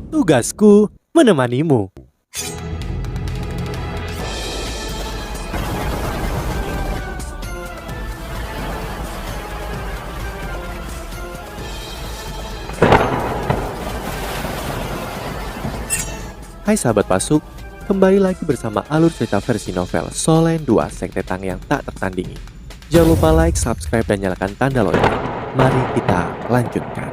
Tugasku menemanimu. Hai sahabat Pasuk, kembali lagi bersama alur cerita versi novel Solen 2 Sekte Tang yang tak tertandingi. Jangan lupa like, subscribe, dan nyalakan tanda lonceng. Mari kita lanjutkan.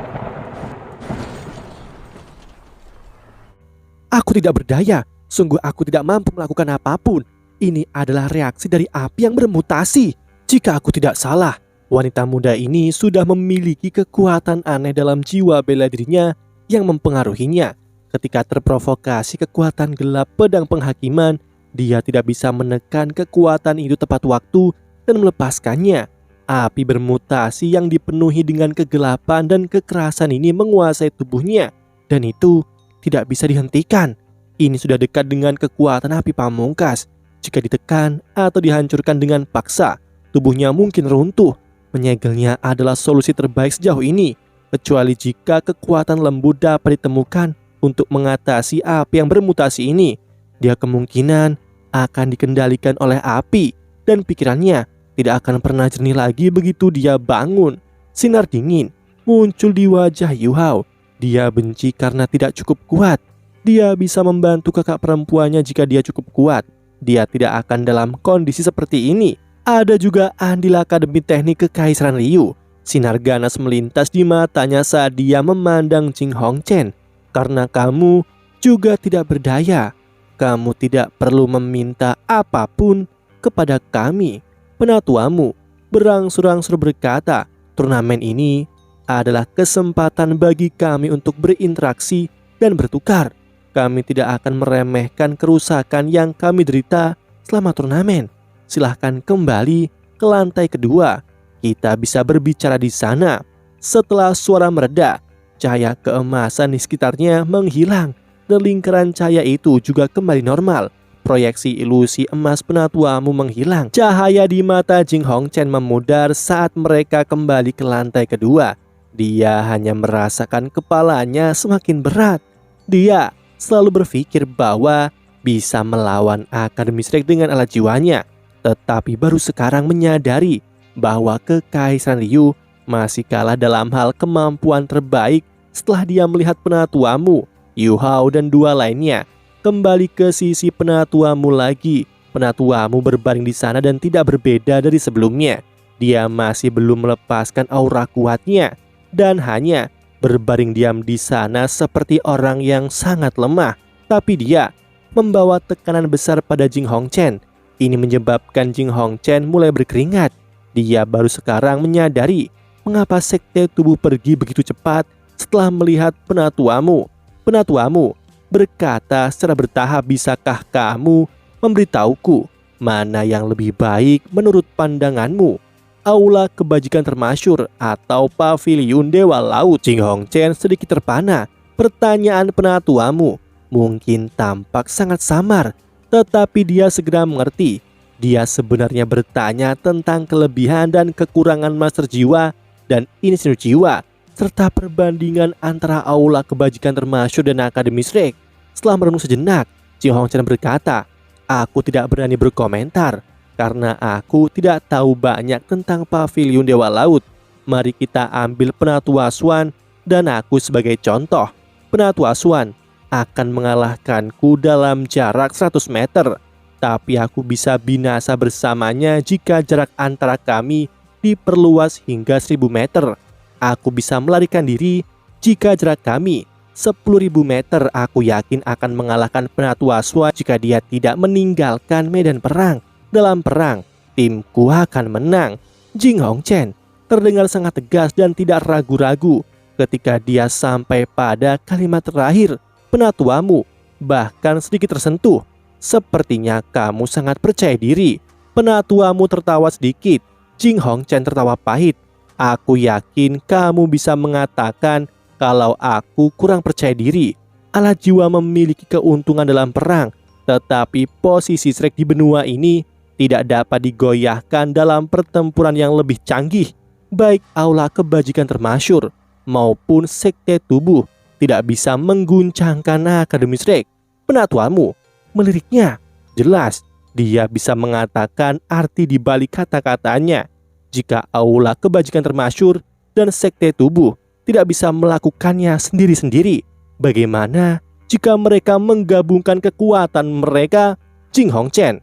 Aku tidak berdaya, sungguh aku tidak mampu melakukan apapun. Ini adalah reaksi dari api yang bermutasi. Jika aku tidak salah, wanita muda ini sudah memiliki kekuatan aneh dalam jiwa bela dirinya yang mempengaruhinya. Ketika terprovokasi kekuatan gelap pedang penghakiman, dia tidak bisa menekan kekuatan itu tepat waktu dan melepaskannya. Api bermutasi yang dipenuhi dengan kegelapan dan kekerasan ini menguasai tubuhnya, dan itu tidak bisa dihentikan. Ini sudah dekat dengan kekuatan api pamungkas. Jika ditekan atau dihancurkan dengan paksa, tubuhnya mungkin runtuh. Menyegelnya adalah solusi terbaik sejauh ini, kecuali jika kekuatan lembut dapat ditemukan untuk mengatasi api yang bermutasi ini. Dia kemungkinan akan dikendalikan oleh api, dan pikirannya tidak akan pernah jernih lagi begitu dia bangun. Sinar dingin muncul di wajah Yu Hao. Dia benci karena tidak cukup kuat. Dia bisa membantu kakak perempuannya jika dia cukup kuat. Dia tidak akan dalam kondisi seperti ini. Ada juga andil Akademi Teknik Kekaisaran Ryu. Sinar ganas melintas di matanya saat dia memandang Jing Hongchen. Karena kamu juga tidak berdaya, kamu tidak perlu meminta apapun kepada kami. Penatuamu berangsur-angsur berkata, turnamen ini adalah kesempatan bagi kami untuk berinteraksi dan bertukar. Kami tidak akan meremehkan kerusakan yang kami derita selama turnamen. Silahkan kembali ke lantai kedua. Kita bisa berbicara di sana. Setelah suara mereda, cahaya keemasan di sekitarnya menghilang dan lingkaran cahaya itu juga kembali normal. Proyeksi ilusi emas penatuamu menghilang. Cahaya di mata Jing Hongchen memudar saat mereka kembali ke lantai kedua. Dia hanya merasakan kepalanya semakin berat. Dia selalu berpikir bahwa bisa melawan Akademi Strike dengan alat jiwanya, tetapi baru sekarang menyadari bahwa Kekaisaran Ryu masih kalah dalam hal kemampuan terbaik. Setelah dia melihat penatuamu, Yu Hao dan dua lainnya kembali ke sisi penatuamu lagi. Penatuamu berbaring di sana dan tidak berbeda dari sebelumnya. Dia masih belum melepaskan aura kuatnya dan hanya berbaring diam di sana seperti orang yang sangat lemah. Tapi dia membawa tekanan besar pada Jing Hongchen. Ini menyebabkan Jing Hongchen mulai berkeringat. Dia baru sekarang menyadari mengapa sekte tubuh pergi begitu cepat. Setelah melihat penatuamu, penatuamu berkata secara bertahap, bisakah kamu memberitahuku mana yang lebih baik menurut pandanganmu? Aula Kebajikan Termasyur atau Paviliun Dewa Laut? Jing Hongchen sedikit terpana. Pertanyaan penatuamu mungkin tampak sangat samar, tetapi dia segera mengerti. Dia sebenarnya bertanya tentang kelebihan dan kekurangan Master Jiwa dan Insinyur Jiwa, serta perbandingan antara Aula Kebajikan Termasyur dan Akademi Strike. Setelah merenung sejenak, Jing Hongchen berkata, aku tidak berani berkomentar karena aku tidak tahu banyak tentang Paviliun Dewa Laut. Mari kita ambil Penatua Xuan dan aku sebagai contoh. Penatua Xuan akan mengalahkanku dalam jarak 100 meter, tapi aku bisa binasa bersamanya jika jarak antara kami diperluas hingga 1000 meter. Aku bisa melarikan diri jika jarak kami 10.000 meter. Aku yakin akan mengalahkan Penatua Xuan jika dia tidak meninggalkan medan perang. Dalam perang, timku akan menang. Jing Hongchen terdengar sangat tegas dan tidak ragu-ragu ketika dia sampai pada kalimat terakhir. Penatuamu bahkan sedikit tersentuh. Sepertinya kamu sangat percaya diri. Penatuamu tertawa sedikit. Jing Hongchen tertawa pahit. Aku yakin kamu bisa mengatakan kalau aku kurang percaya diri. Alat jiwa memiliki keuntungan dalam perang, tetapi posisi Strike di benua ini tidak dapat digoyahkan dalam pertempuran yang lebih canggih. Baik Aula Kebajikan Termasyur maupun Sekte Tubuh tidak bisa mengguncangkan Akademi Shrek. Penatuamu meliriknya. Jelas, dia bisa mengatakan arti di balik kata-katanya. Jika Aula Kebajikan Termasyur dan Sekte Tubuh tidak bisa melakukannya sendiri-sendiri, bagaimana jika mereka menggabungkan kekuatan mereka? Jing Hongchen,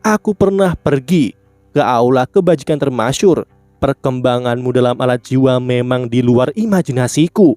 aku pernah pergi ke Aula Kebajikan Termasyur. Perkembanganmu dalam alat jiwa memang di luar imajinasiku.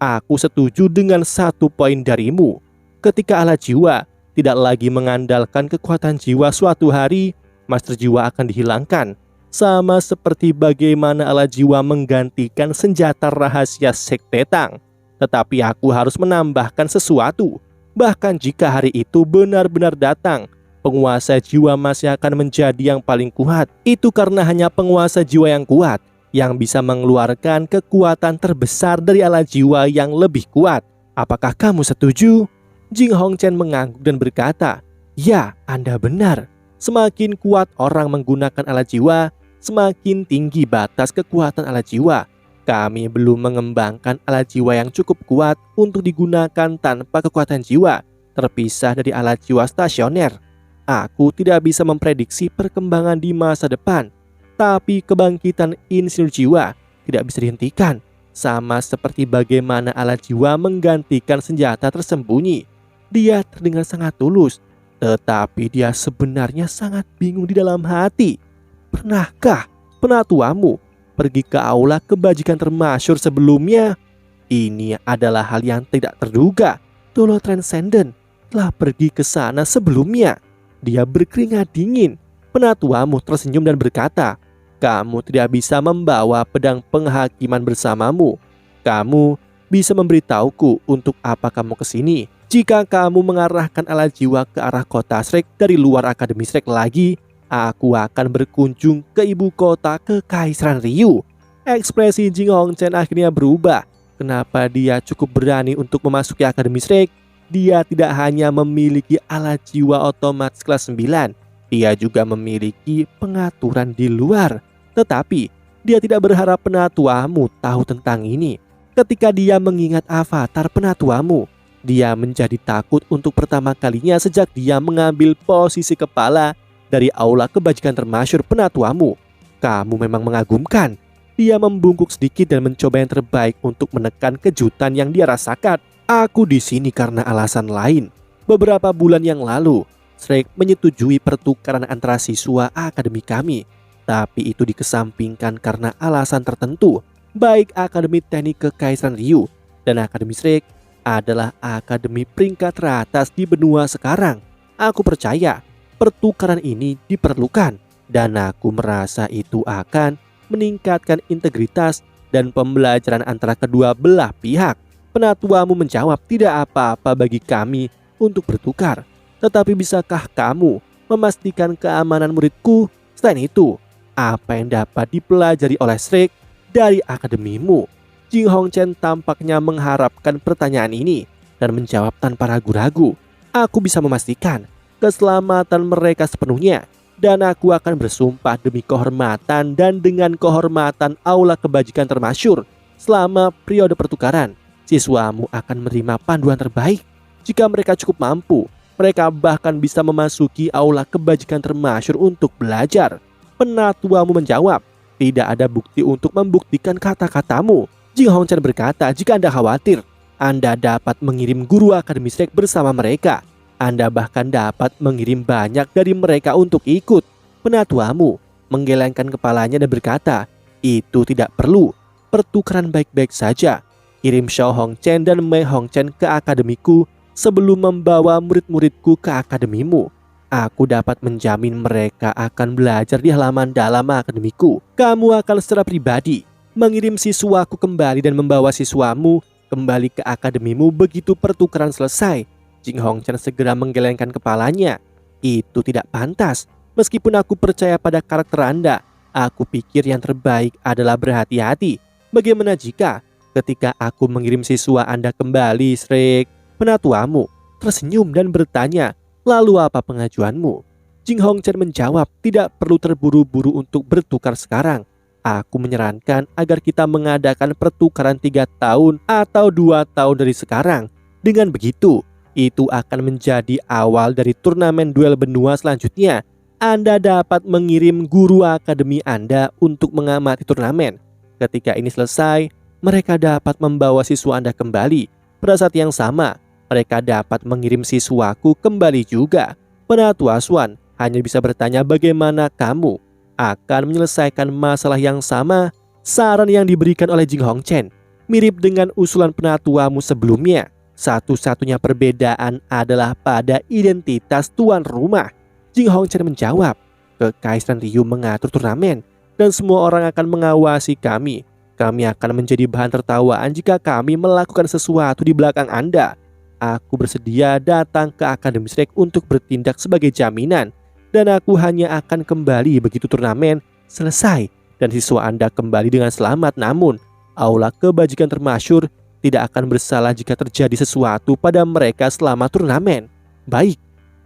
Aku setuju dengan satu poin darimu. Ketika alat jiwa tidak lagi mengandalkan kekuatan jiwa, suatu hari Master Jiwa akan dihilangkan. Sama seperti bagaimana alat jiwa menggantikan senjata rahasia Sekte Tang. Tetapi aku harus menambahkan sesuatu. Bahkan jika hari itu benar-benar datang, penguasa jiwa masih akan menjadi yang paling kuat. Itu karena hanya penguasa jiwa yang kuat yang bisa mengeluarkan kekuatan terbesar dari alat jiwa yang lebih kuat. Apakah kamu setuju? Jing Hongchen mengangguk dan berkata, ya, Anda benar. Semakin kuat orang menggunakan alat jiwa, semakin tinggi batas kekuatan alat jiwa. Kami belum mengembangkan alat jiwa yang cukup kuat untuk digunakan tanpa kekuatan jiwa, terpisah dari alat jiwa stasioner. Aku tidak bisa memprediksi perkembangan di masa depan, tapi kebangkitan insinyur jiwa tidak bisa dihentikan. Sama seperti bagaimana alat jiwa menggantikan senjata tersembunyi. Dia terdengar sangat tulus, tetapi dia sebenarnya sangat bingung di dalam hati. Pernahkah penatuamu pergi ke Aula Kebajikan Termasyur sebelumnya? Ini adalah hal yang tidak terduga. Dolo Transcendent telah pergi ke sana sebelumnya. Dia berkeringat dingin. Penatuamu tersenyum dan berkata, kamu tidak bisa membawa pedang penghakiman bersamamu. Kamu bisa memberitahuku untuk apa kamu ke sini. Jika kamu mengarahkan alat jiwa ke arah kota Shrek dari luar Akademi Shrek lagi, aku akan berkunjung ke ibu kota Kekaisaran Ryu. Ekspresi Jing Hongchen akhirnya berubah. Kenapa dia cukup berani untuk memasuki Akademi Shrek? Dia tidak hanya memiliki alat jiwa otomatis kelas 9, dia juga memiliki pengaturan di luar. Tetapi dia tidak berharap penatuamu tahu tentang ini. Ketika dia mengingat avatar penatuamu, dia menjadi takut untuk pertama kalinya sejak dia mengambil posisi kepala dari Aula Kebajikan Termasyur. Penatuamu, kamu memang mengagumkan. Dia membungkuk sedikit dan mencoba yang terbaik untuk menekan kejutan yang dia rasakan. Aku di sini karena alasan lain. Beberapa bulan yang lalu, Shrek menyetujui pertukaran antara siswa akademi kami. Tapi itu dikesampingkan karena alasan tertentu. Baik Akademi Teknik Kekaisaran Ryu dan Akademi Shrek adalah akademi peringkat teratas di benua sekarang. Aku percaya pertukaran ini diperlukan, dan aku merasa itu akan meningkatkan integritas dan pembelajaran antara kedua belah pihak. Penatuamu menjawab, tidak apa-apa bagi kami untuk bertukar. Tetapi bisakah kamu memastikan keamanan muridku? Selain itu, apa yang dapat dipelajari oleh Shrek dari akademimu? Jing Hongchen tampaknya mengharapkan pertanyaan ini dan menjawab tanpa ragu-ragu. Aku bisa memastikan keselamatan mereka sepenuhnya, dan aku akan bersumpah demi kehormatan dan dengan kehormatan Aula Kebajikan Termasyur. Selama periode pertukaran, siswamu akan menerima panduan terbaik. Jika mereka cukup mampu, mereka bahkan bisa memasuki Aula Kebajikan Termasyur untuk belajar. Penatuamu menjawab, tidak ada bukti untuk membuktikan kata-katamu. Jing Hongchen berkata, jika Anda khawatir, Anda dapat mengirim guru Akademi Shrek bersama mereka. Anda bahkan dapat mengirim banyak dari mereka untuk ikut. Penatuamu menggelengkan kepalanya dan berkata, itu tidak perlu. Pertukaran baik-baik saja. Kirim Xiao Hongchen dan Mei Hongchen ke akademiku sebelum membawa murid-muridku ke akademimu. Aku dapat menjamin mereka akan belajar di halaman dalam akademiku. Kamu akan secara pribadi mengirim siswaku kembali dan membawa siswamu kembali ke akademimu begitu pertukaran selesai. Jing Hongchen segera menggelengkan kepalanya. Itu tidak pantas. Meskipun aku percaya pada karakter Anda, aku pikir yang terbaik adalah berhati-hati. Bagaimana jika ketika aku mengirim siswa Anda kembali, Shrek? Penatuamu tersenyum dan bertanya, lalu apa pengajuanmu? Jing Hongchen menjawab, tidak perlu terburu-buru untuk bertukar sekarang. Aku menyarankan agar kita mengadakan pertukaran 3 tahun atau 2 tahun dari sekarang. Dengan begitu, itu akan menjadi awal dari turnamen duel benua selanjutnya. Anda dapat mengirim guru akademi Anda untuk mengamati turnamen. Ketika ini selesai, mereka dapat membawa siswa Anda kembali. Pada saat yang sama, mereka dapat mengirim siswaku kembali juga. Penatua Swan hanya bisa bertanya bagaimana kamu akan menyelesaikan masalah yang sama. Saran yang diberikan oleh Jing Hongchen mirip dengan usulan penatuamu sebelumnya. Satu-satunya perbedaan adalah pada identitas tuan rumah. Jing Hongchen menjawab, Kekaisaran Ryu mengatur turnamen dan semua orang akan mengawasi kami. Kami akan menjadi bahan tertawaan jika kami melakukan sesuatu di belakang Anda. Aku bersedia datang ke Akademi Shrek untuk bertindak sebagai jaminan. Dan aku hanya akan kembali begitu turnamen selesai dan siswa Anda kembali dengan selamat. Namun, aula kebajikan termasyur tidak akan bersalah jika terjadi sesuatu pada mereka selama turnamen. Baik,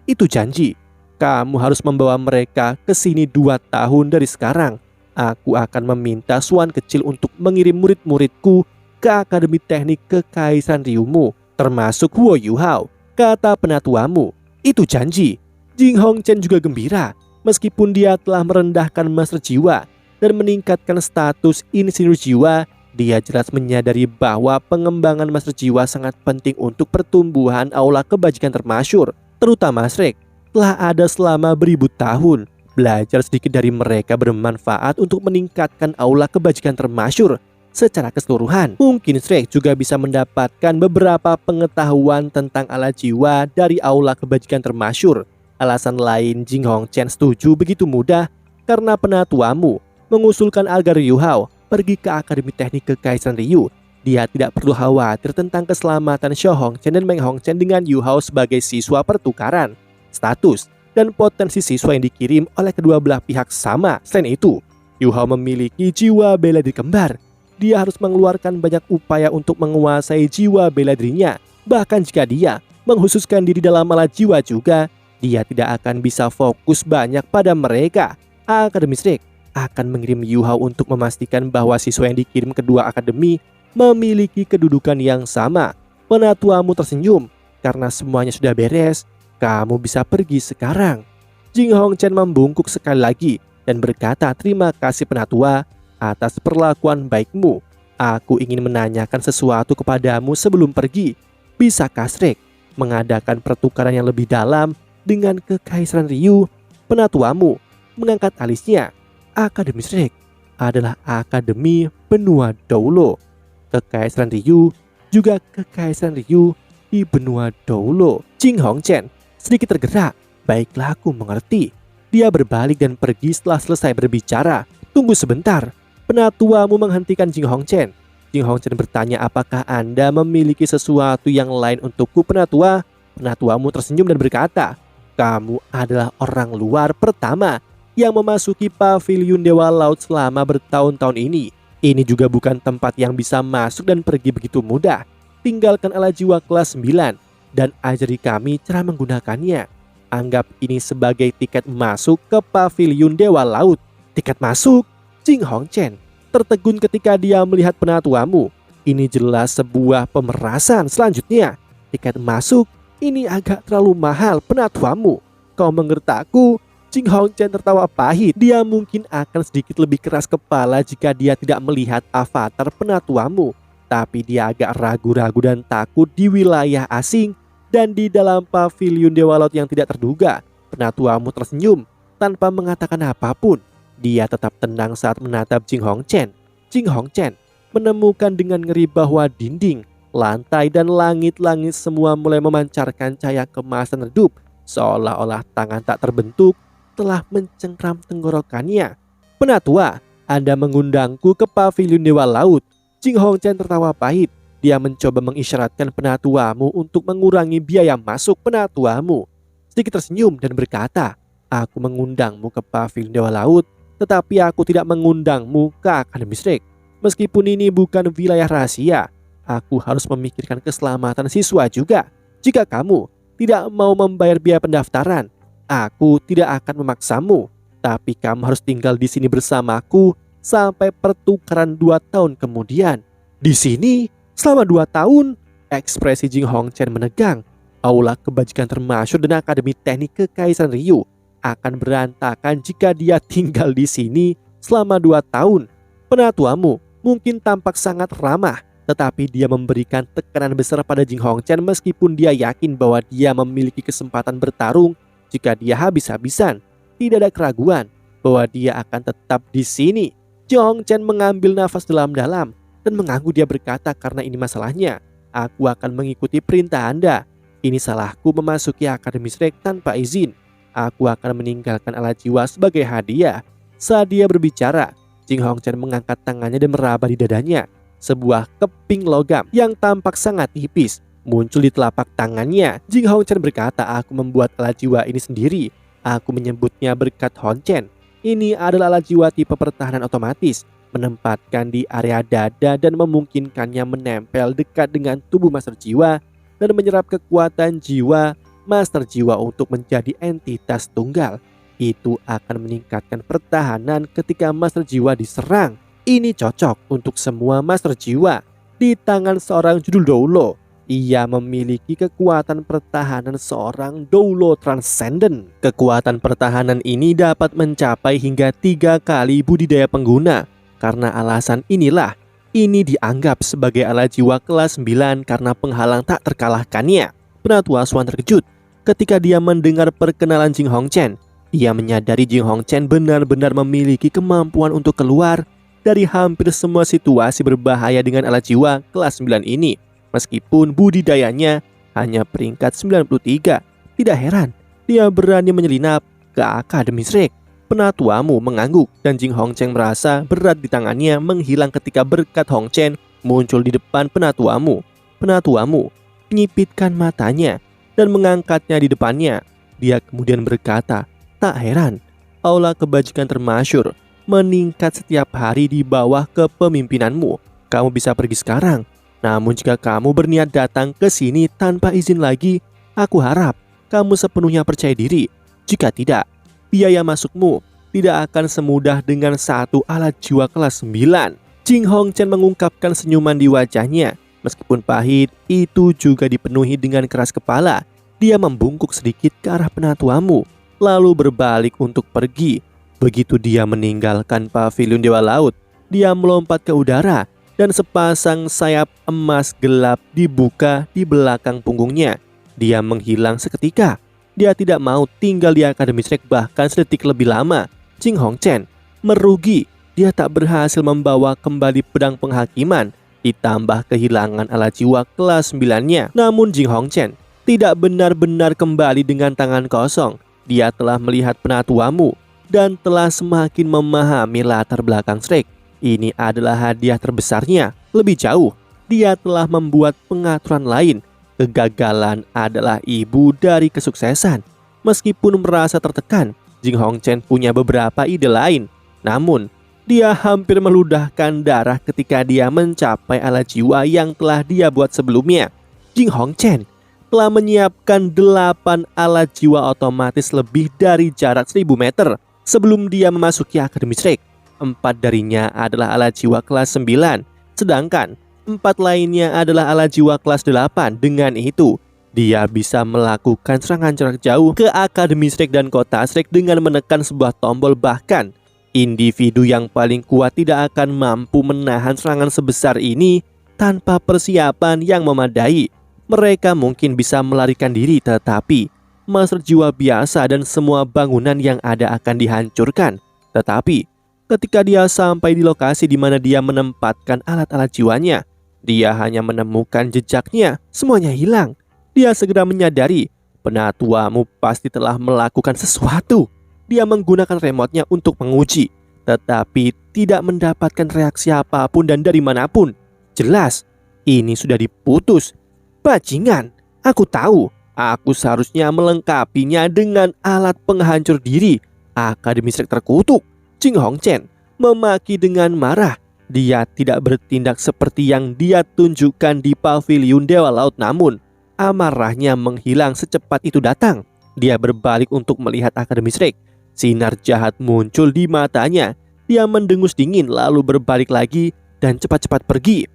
itu janji. Kamu harus membawa mereka ke sini 2 tahun dari sekarang. Aku akan meminta Swan kecil untuk mengirim murid-muridku ke Akademi Teknik Kekaisaran Ryumu, termasuk Huo Yuhao, kata penatuamu. Itu janji. Jing Hongchen juga gembira, meskipun dia telah merendahkan Master Jiwa dan meningkatkan status Insinyur Jiwa. Dia jelas menyadari bahwa pengembangan Master Jiwa sangat penting untuk pertumbuhan aula kebajikan termasyur, terutama Shrek. Telah ada selama beribu tahun. Belajar sedikit dari mereka bermanfaat untuk meningkatkan aula kebajikan termasyur secara keseluruhan. Mungkin Shrek juga bisa mendapatkan beberapa pengetahuan tentang ala jiwa dari aula kebajikan termasyur. Alasan lain Jing Hongchen setuju begitu mudah karena penatuamu mengusulkan agar Ryu Hao pergi ke Akademi Teknik Kekaisaran Ryu. Dia tidak perlu khawatir tentang keselamatan Xiao Hongchen dan Meng Hongchen dengan Yu Hao sebagai siswa pertukaran. Status dan potensi siswa yang dikirim oleh kedua belah pihak sama. Selain itu, Yu Hao memiliki jiwa bela diri kembar. Dia harus mengeluarkan banyak upaya untuk menguasai jiwa bela dirinya. Bahkan jika dia menghususkan diri dalam alat jiwa juga, dia tidak akan bisa fokus banyak pada mereka. Akademi Shrek akan mengirim Yu Hao untuk memastikan bahwa siswa yang dikirim kedua akademi memiliki kedudukan yang sama. Penatuamu tersenyum karena semuanya sudah beres. Kamu bisa pergi sekarang. Jing Hongchen membungkuk sekali lagi dan berkata, terima kasih penatua atas perlakuan baikmu. Aku ingin menanyakan sesuatu kepadamu sebelum pergi. Bisakah Shrek mengadakan pertukaran yang lebih dalam dengan Kekaisaran Ryu? Penatuamu mengangkat alisnya. Akademi Shrek adalah akademi benua Doulo. Kekaisaran Ryu juga Kekaisaran Ryu di benua Doulo. Jing Hongchen sedikit tergerak. Baiklah, aku mengerti. Dia berbalik dan pergi setelah selesai berbicara. Tunggu sebentar. Penatuamu menghentikan Jing Hongchen. Jing Hongchen bertanya, apakah Anda memiliki sesuatu yang lain untukku penatua? Penatuamu tersenyum dan berkata, kamu adalah orang luar pertama yang memasuki paviliun Dewa Laut selama bertahun-tahun ini. Ini juga bukan tempat yang bisa masuk dan pergi begitu mudah. Tinggalkan ala jiwa kelas 9 dan ajari kami cara menggunakannya. Anggap ini sebagai tiket masuk ke paviliun Dewa Laut. Tiket masuk? Jing Hongchen tertegun ketika dia melihat penatuamu. Ini jelas sebuah pemerasan. Selanjutnya, tiket masuk? Ini agak terlalu mahal penatuamu. Kau menggertakku? Jing Hongchen tertawa pahit. Dia mungkin akan sedikit lebih keras kepala jika dia tidak melihat avatar penatuamu. Tapi dia agak ragu-ragu dan takut di wilayah asing dan di dalam paviliun Dewa Laut yang tidak terduga. Penatuamu tersenyum tanpa mengatakan apapun. Dia tetap tenang saat menatap Jing Hongchen. Jing Hongchen menemukan dengan ngeri bahwa dinding, lantai, dan langit-langit semua mulai memancarkan cahaya kemasan redup, seolah-olah tangan tak terbentuk telah mencengkram tenggorokannya. Penatua, Anda mengundangku ke paviliun Dewa Laut. Jing Hongchen tertawa pahit. Dia mencoba mengisyaratkan penatuamu untuk mengurangi biaya masuk. Penatuamu sedikit tersenyum dan berkata, aku mengundangmu ke pavilion Dewa Laut, tetapi aku tidak mengundangmu ke Akademi Shrek. Meskipun ini bukan wilayah rahasia, aku harus memikirkan keselamatan siswa juga. Jika kamu tidak mau membayar biaya pendaftaran, aku tidak akan memaksamu. Tapi kamu harus tinggal di sini bersamaku sampai pertukaran 2 tahun kemudian. Di sini, selama 2 tahun, ekspresi Jing Hongchen menegang. Aula kebajikan termasyhur dan Akademi Teknik Kekaisaran Ryu akan berantakan jika dia tinggal di sini selama 2 tahun. Penatuamu mungkin tampak sangat ramah, tetapi dia memberikan tekanan besar pada Jing Hongchen meskipun dia yakin bahwa dia memiliki kesempatan bertarung jika dia habis-habisan. Tidak ada keraguan bahwa dia akan tetap di sini. Jing Hongchen mengambil nafas dalam-dalam dan mengangguk. Dia berkata, "Karena ini masalahnya, aku akan mengikuti perintah Anda. Ini salahku memasuki Akademi Shrek tanpa izin. Aku akan meninggalkan alat jiwa sebagai hadiah." Saat dia berbicara, Jing Hongchen mengangkat tangannya dan meraba di dadanya. Sebuah keping logam yang tampak sangat tipis muncul di telapak tangannya. Jing Hongchen berkata, "Aku membuat alat jiwa ini sendiri. Aku menyebutnya berkat Hongchen. Ini adalah alat jiwa tipe pertahanan otomatis, menempatkan di area dada dan memungkinkannya menempel dekat dengan tubuh Master Jiwa dan menyerap kekuatan jiwa Master Jiwa untuk menjadi entitas tunggal. Itu akan meningkatkan pertahanan ketika Master Jiwa diserang. Ini cocok untuk semua Master Jiwa. Di tangan seorang judul Doulo, ia memiliki kekuatan pertahanan seorang Doulo Transcendent. Kekuatan pertahanan ini dapat mencapai hingga 3 kali budidaya pengguna. Karena alasan inilah, ini dianggap sebagai alat jiwa kelas 9 karena penghalang tak terkalahkannya. Penatua Swan terkejut ketika dia mendengar perkenalan Jing Hongchen. Dia menyadari Jing Hongchen benar-benar memiliki kemampuan untuk keluar dari hampir semua situasi berbahaya dengan alat jiwa kelas 9 ini. Meskipun budidayanya hanya peringkat 93, tidak heran dia berani menyelinap ke Akademi Shrek. Penatuamu mengangguk dan Jing Hongchen merasa berat di tangannya menghilang ketika berkat Hongchen muncul di depan penatuamu. Penatuamu menyipitkan matanya dan mengangkatnya di depannya. Dia kemudian berkata, "Tak heran, aula kebajikan termasyhur meningkat setiap hari di bawah kepemimpinanmu. Kamu bisa pergi sekarang. Namun jika kamu berniat datang ke sini tanpa izin lagi, aku harap kamu sepenuhnya percaya diri. Jika tidak, biaya masukmu tidak akan semudah dengan satu alat jiwa kelas 9. Jing Hongchen mengungkapkan senyuman di wajahnya. Meskipun pahit, itu juga dipenuhi dengan keras kepala. Dia membungkuk sedikit ke arah penatuamu, lalu berbalik untuk pergi. Begitu dia meninggalkan pavilion Dewa Laut, dia melompat ke udara dan sepasang sayap emas gelap dibuka di belakang punggungnya. Dia menghilang seketika. Dia tidak mau tinggal di Akademi Shrek bahkan sedetik lebih lama. Jing Hongchen merugi. Dia tak berhasil membawa kembali pedang penghakiman, ditambah kehilangan alat jiwa kelas 9-nya. Namun Jing Hongchen tidak benar-benar kembali dengan tangan kosong. Dia telah melihat penatuamu dan telah semakin memahami latar belakang Shrek. Ini adalah hadiah terbesarnya. Lebih jauh, dia telah membuat pengaturan lain. Kegagalan adalah ibu dari kesuksesan. Meskipun merasa tertekan, Jing Hongchen punya beberapa ide lain. Namun, dia hampir meludahkan darah ketika dia mencapai alat jiwa yang telah dia buat sebelumnya. Jing Hongchen telah menyiapkan 8 alat jiwa otomatis lebih dari jarak 1000 meter. Sebelum dia memasuki Akademi Shrek, 4 darinya adalah alat jiwa kelas 9, sedangkan 4 lainnya adalah alat jiwa kelas 8. Dengan itu, dia bisa melakukan serangan jarak jauh ke Akademi Shrek dan kota Shrek dengan menekan sebuah tombol. Bahkan, individu yang paling kuat tidak akan mampu menahan serangan sebesar ini tanpa persiapan yang memadai. Mereka mungkin bisa melarikan diri, tetapi Master Jiwa biasa dan semua bangunan yang ada akan dihancurkan. Tetapi ketika dia sampai di lokasi di mana dia menempatkan alat-alat jiwanya, dia hanya menemukan jejaknya. Semuanya hilang. Dia segera menyadari penatuamu pasti telah melakukan sesuatu. Dia menggunakan remote-nya untuk menguji, tetapi tidak mendapatkan reaksi apapun dan dari manapun. Jelas, ini sudah diputus. Bajingan, aku tahu. Aku seharusnya melengkapinya dengan alat penghancur diri. Akademi Shrek terkutuk. Jing Hongchen memaki dengan marah. Dia tidak bertindak seperti yang dia tunjukkan di pavilion Dewa Laut. Namun amarahnya menghilang secepat itu datang. Dia berbalik untuk melihat Akademi Shrek. Sinar jahat muncul di matanya. Dia mendengus dingin lalu berbalik lagi dan cepat-cepat pergi.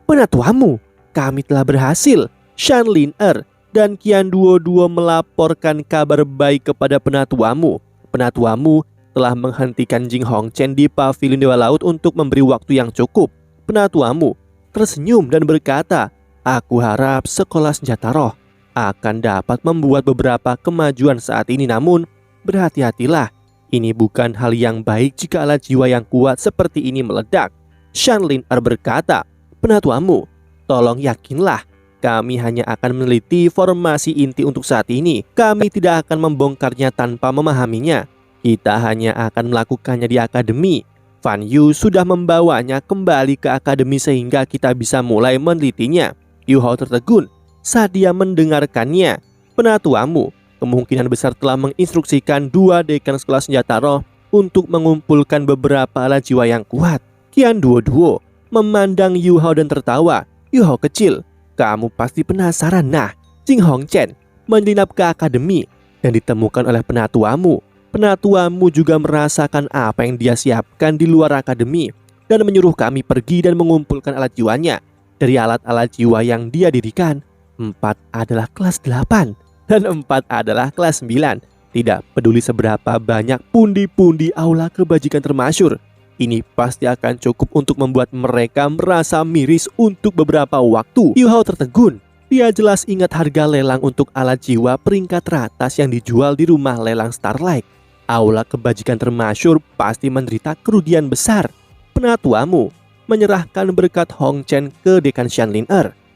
Penatuamu, kami telah berhasil. Shan Lin dan Qian Duo melaporkan kabar baik kepada penatuamu. Penatuamu telah menghentikan Jing Hongchen di Pavilion Dewa Laut untuk memberi waktu yang cukup. Penatuamu tersenyum dan berkata, aku harap sekolah senjata roh akan dapat membuat beberapa kemajuan saat ini, namun berhati-hatilah. Ini bukan hal yang baik jika alat jiwa yang kuat seperti ini meledak. Shan Lin berkata, penatuamu, tolong yakinlah. Kami hanya akan meneliti formasi inti untuk saat ini. Kami tidak akan membongkarnya tanpa memahaminya. Kita hanya akan melakukannya di akademi. Fan Yu sudah membawanya kembali ke akademi sehingga kita bisa mulai menelitinya. Yu Hao tertegun saat dia mendengarkannya. Penatuamu kemungkinan besar telah menginstruksikan 2 dekan sekolah senjata roh untuk mengumpulkan beberapa alat jiwa yang kuat. Qian Duo memandang Yu Hao dan tertawa. Yu Hao kecil, kamu pasti penasaran. Nah, Jing Hongchen menyelinap ke akademi dan ditemukan oleh penatuamu. Penatuamu juga merasakan apa yang dia siapkan di luar akademi dan menyuruh kami pergi dan mengumpulkan alat jiwanya. Dari alat-alat jiwa yang dia dirikan, 4 adalah kelas 8 dan 4 adalah kelas 9. Tidak peduli seberapa banyak pundi-pundi aula kebajikan termasyur, ini pasti akan cukup untuk membuat mereka merasa miris untuk beberapa waktu. Yu Hao tertegun. Dia jelas ingat harga lelang untuk alat jiwa peringkat teratas yang dijual di rumah lelang Starlight. Aula kebajikan termasyur pasti menderita kerugian besar. Penatuamu menyerahkan berkat Hongchen ke dekan Shan Lin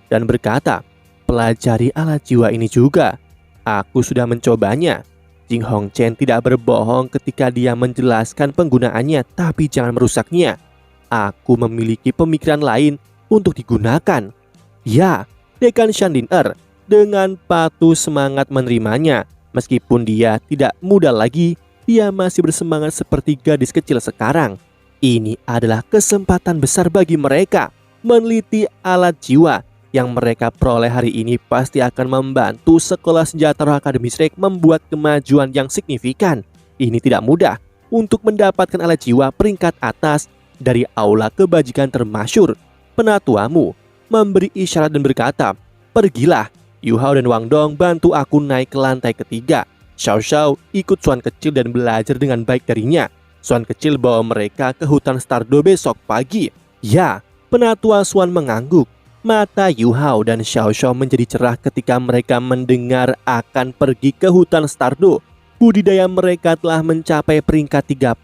dan berkata, pelajari alat jiwa ini juga. Aku sudah mencobanya. Jing Hongchen tidak berbohong ketika dia menjelaskan penggunaannya, tapi jangan merusaknya. Aku memiliki pemikiran lain untuk digunakan. Ya, dekan Shan Lin dengan patuh semangat menerimanya. Meskipun dia tidak muda lagi, dia masih bersemangat seperti gadis kecil sekarang. Ini adalah kesempatan besar bagi mereka meneliti alat jiwa. Yang mereka peroleh hari ini pasti akan membantu sekolah senjata roh Akademi Shrek membuat kemajuan yang signifikan. Ini tidak mudah untuk mendapatkan alat jiwa peringkat atas dari aula kebajikan termasyur. Penatuamu memberi isyarat dan berkata, pergilah. Yu Hao dan Wang Dong bantu aku naik ke lantai ketiga. Xiao Xiao ikut Xuan kecil dan belajar dengan baik darinya. Xuan kecil bawa mereka ke hutan Stardo besok pagi. Ya, penatua Xuan mengangguk. Mata Yu Hao dan Xiao Xiao menjadi cerah ketika mereka mendengar akan pergi ke hutan Stardo. Budidaya mereka telah mencapai peringkat 30.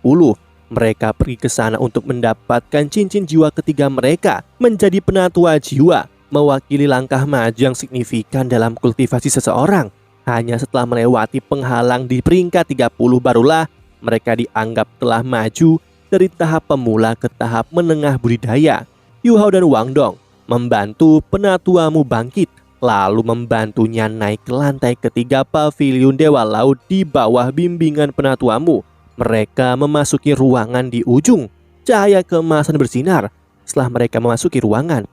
Mereka pergi ke sana untuk mendapatkan cincin jiwa ketiga mereka. Menjadi penatua jiwa mewakili langkah maju yang signifikan dalam kultivasi seseorang. Hanya setelah melewati penghalang di peringkat 30 barulah mereka dianggap telah maju dari tahap pemula ke tahap menengah budidaya. Yu Hao dan Wang Dong membantu penatuamu bangkit, lalu membantunya naik ke lantai ketiga Pavilion Dewa Laut di bawah bimbingan penatuamu. Mereka memasuki ruangan di ujung. Cahaya keemasan bersinar. Setelah mereka memasuki ruangan,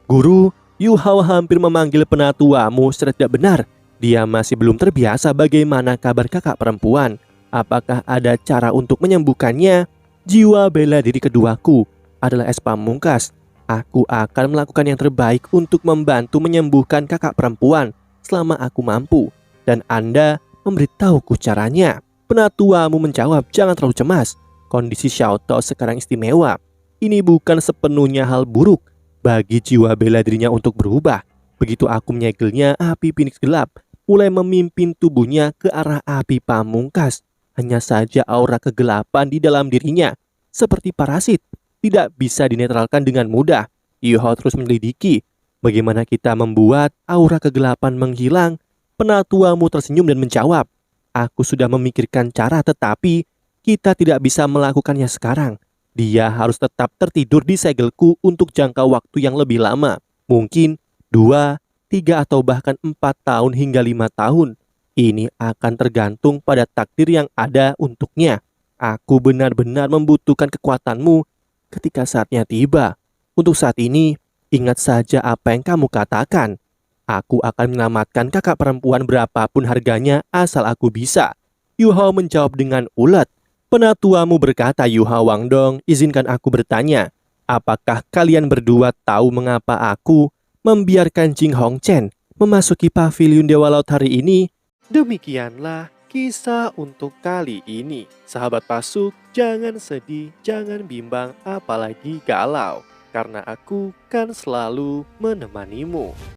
guru, Yu Hao hampir memanggil penatuamu secara tidak benar. Dia masih belum terbiasa bagaimana kabar kakak perempuan. Apakah ada cara untuk menyembuhkannya? Jiwa bela diri keduaku adalah es pamungkas. Aku akan melakukan yang terbaik untuk membantu menyembuhkan kakak perempuan selama aku mampu. Dan Anda memberitahuku caranya. Penatuamu menjawab, jangan terlalu cemas. Kondisi Xiao Tao sekarang istimewa. Ini bukan sepenuhnya hal buruk bagi jiwa bela dirinya untuk berubah. Begitu aku menyegelnya, api Phoenix gelap mulai memimpin tubuhnya ke arah api pamungkas. Hanya saja aura kegelapan di dalam dirinya seperti parasit, tidak bisa dinetralkan dengan mudah. Yu Hao terus menyelidiki bagaimana kita membuat aura kegelapan menghilang. Penatuamu tersenyum dan menjawab, aku sudah memikirkan cara, tetapi kita tidak bisa melakukannya sekarang. Dia harus tetap tertidur di segelku untuk jangka waktu yang lebih lama. Mungkin 2, 3 atau bahkan 4 tahun hingga 5 tahun. Ini akan tergantung pada takdir yang ada untuknya. Aku benar-benar membutuhkan kekuatanmu ketika saatnya tiba. Untuk saat ini, ingat saja apa yang kamu katakan. Aku akan menyelamatkan kakak perempuan berapapun harganya asal aku bisa. Yu Hao menjawab dengan ulet. Penatuamu berkata, Yu Hawangdong, izinkan aku bertanya, apakah kalian berdua tahu mengapa aku membiarkan Jing Hongchen memasuki paviliun Dewa Laut hari ini? Demikianlah kisah untuk kali ini. Sahabat Pasuk, jangan sedih, jangan bimbang, apalagi galau, karena aku kan selalu menemanimu.